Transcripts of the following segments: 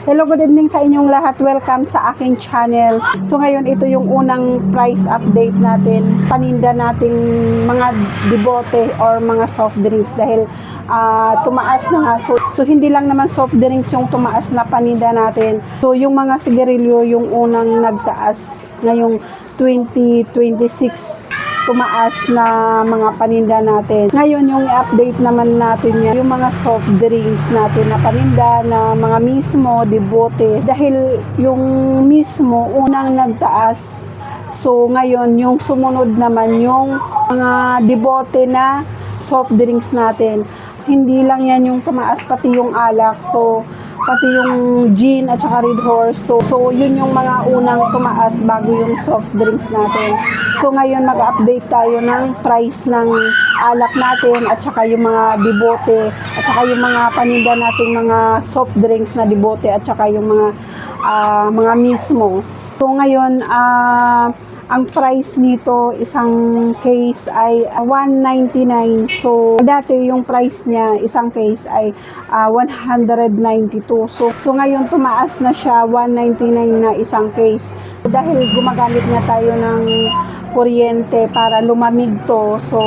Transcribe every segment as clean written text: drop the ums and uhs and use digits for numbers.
Hello, good evening sa inyong lahat. Welcome sa aking channel. So ngayon, ito yung unang price update natin. Paninda nating mga debote or mga soft drinks dahil tumaas na nga. So hindi lang naman soft drinks yung tumaas na paninda natin. So yung mga sigarilyo yung unang nagtaas ngayong 2026. Tumaas na mga paninda natin. Ngayon, yung update naman natin yan, yung mga soft drinks natin na paninda na mga mismo, debote. Dahil yung mismo, unang nagtaas. So, ngayon, yung sumunod naman, yung mga debote na soft drinks natin. Hindi lang yan yung tumaas, pati yung alak. So, pati yung gin at saka Red Horse. So yun yung mga unang tumaas bago yung soft drinks natin. So ngayon mag-update tayo ng price ng alak natin at saka yung mga debote at saka yung mga paninda natin mga soft drinks na debote at saka yung mga mismo. So ngayon ang price nito, isang case ay 199. So, dati yung price niya, isang case ay 192. So ngayon tumaas na siya, 199 na isang case. Dahil gumagamit na tayo ng kuryente para lumamig to, so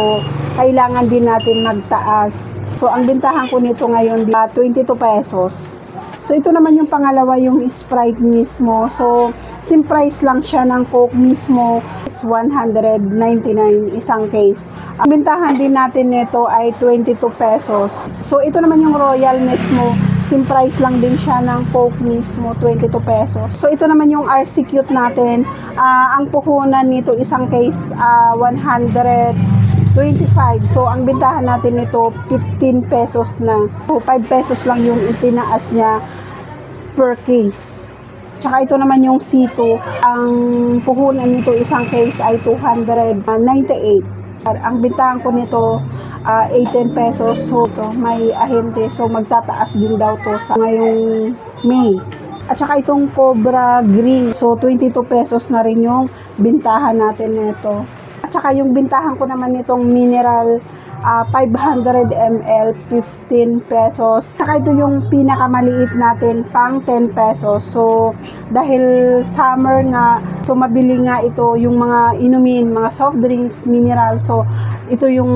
kailangan din natin magtaas. So, ang bintahan ko nito ngayon, 22 pesos. So, ito naman yung pangalawa, yung Sprite mismo. So, same price lang siya ng Coke mismo. Is 199 isang case. Ang bintahan din natin nito ay 22 pesos. So, ito naman yung Royal mismo. Same price lang din siya ng Coke mismo, 22 pesos. So, ito naman yung RC Cute natin. Ang puhunan nito, isang case, 125. So, ang bintahan natin nito, 15 pesos na. So, 5 pesos lang yung itinaas niya per case. Tsaka ito naman yung C2. Ang puhunan nito, isang case ay 298. Ang bintahan ko nito, 18 pesos. So, ito, may ahente. So, magtataas din daw to sa ngayong May. At saka itong Cobra Green. So, 22 pesos na rin yung bintahan natin nito. At saka yung bintahan ko naman nitong mineral 500 ml, 15 pesos. Saka ito yung pinakamaliit natin, pang 10 pesos. So, dahil summer nga, so mabili nga ito yung mga inumin, mga soft drinks, mineral. So, ito yung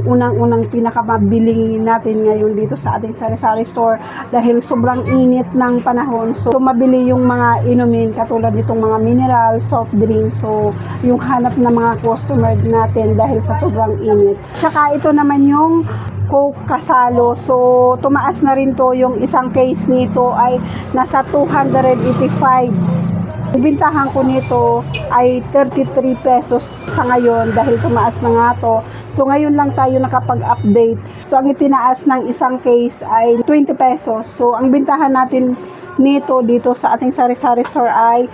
unang-unang pinakamabili natin ngayon dito sa ating sari-sari store dahil sobrang init ng panahon. So, mabili yung mga inumin katulad nitong mga mineral, soft drinks. So, yung hanap ng mga customer natin dahil sa sobrang init. Tsaka ito naman yung Coke Kasalo. So, tumaas na rin to. Yung isang case nito ay nasa 285. Bintahan ko nito ay 33 pesos sa ngayon dahil tumaas na nga to. So, ngayon lang tayo nakapag-update. So, ang itinaas ng isang case ay 20 pesos. So, ang bintahan natin nito dito sa ating sari-sari store ay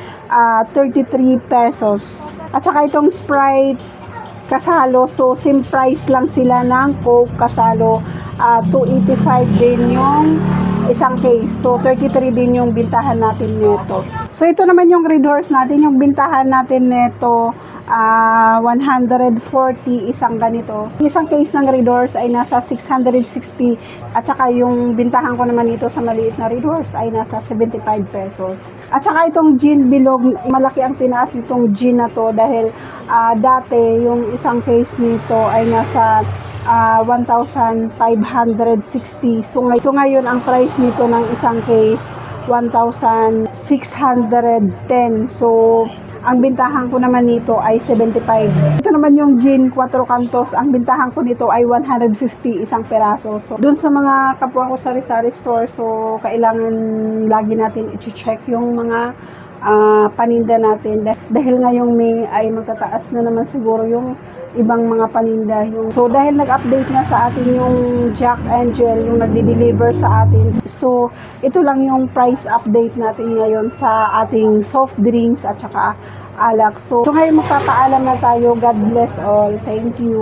33 pesos. At saka itong Sprite Kasalo, so same price lang sila ng Coke Kasalo, 285 din yung isang case. So 33 din yung bintahan natin nito. So ito naman yung Red Horse natin, yung bintahan natin nito 140 isang ganito. So, isang case ng Red Horse ay nasa 660 at saka yung bintahan ko naman ito sa maliit na Red Horse ay nasa 75 pesos. At saka itong gin bilog, malaki ang tinaas nitong gin na to dahil dati yung isang case nito ay nasa 1,560. So ngayon ang price nito ng isang case 1,610. So ang bintahan ko naman nito ay 75. Ito naman yung gin 4 cantos. Ang bintahan ko nito ay 150 isang peraso. So, dun sa mga kapwa ko sari-sari store, so, kailangan lagi natin i-check yung mga paninda natin. Dahil ngayong May ay magtataas na naman siguro yung ibang mga paninda. So, dahil nag-update na sa atin yung Jack Angel, yung nagdi-deliver sa atin. So, ito lang yung price update natin ngayon sa ating soft drinks at saka alak. So ngayon magpapaalam na tayo. God bless all. Thank you.